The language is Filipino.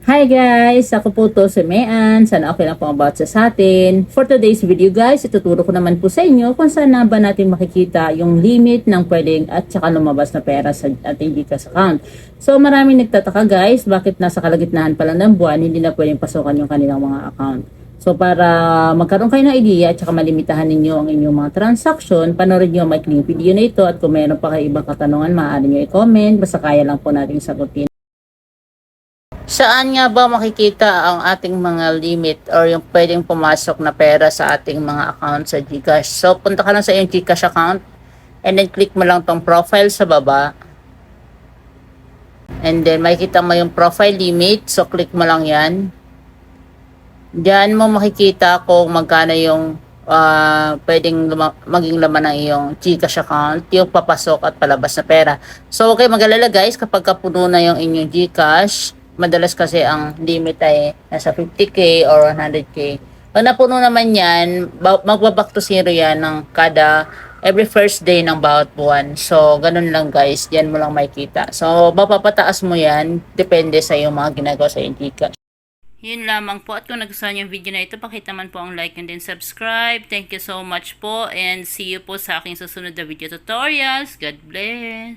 Hi guys! Ako po to si Mean. Sana okay lang po ang about sa atin. For today's video guys, ituturo ko naman po sa inyo kung saan na ba natin makikita yung limit ng pwedeng at saka lumabas na pera sa ating GCash account. So maraming nagtataka guys, bakit nasa kalagitnaan pa lang ng buwan, hindi na pwedeng pasukan yung kanilang mga account. So para magkaroon kayo ng idea at saka malimitahan ninyo ang inyong mga transaction, panoorin nyo ang maikling video na ito at kung meron pa kayo ibang katanungan, maaari nyo i-comment. Basta kaya lang po natin sagutin. Saan nga ba makikita ang ating mga limit or yung pwedeng pumasok na pera sa ating mga account sa GCash? So, punta ka lang sa iyong GCash account and then click mo lang tong profile sa baba. And then, makikita mo yung profile limit. So, click mo lang yan. Diyan mo makikita kung magkano yung pwedeng maging laman ng iyong GCash account, yung papasok at palabas na pera. So, okay, mag-alala guys, kapag kapuno na yung inyong GCash, madalas kasi ang limit ay nasa 50k or 100k. Pag napuno naman yan, magbaback to zero yan ng kada every first day ng bawat buwan. So, ganun lang guys. Yan mo lang makikita. So, mapapataas mo yan. Depende sa yung mga ginagawa sa Gcash. Yun lamang po. At kung nagustuhan yung video na ito, pakita man po ang like and then subscribe. Thank you so much po. And see you po sa aking susunod na video tutorials. God bless.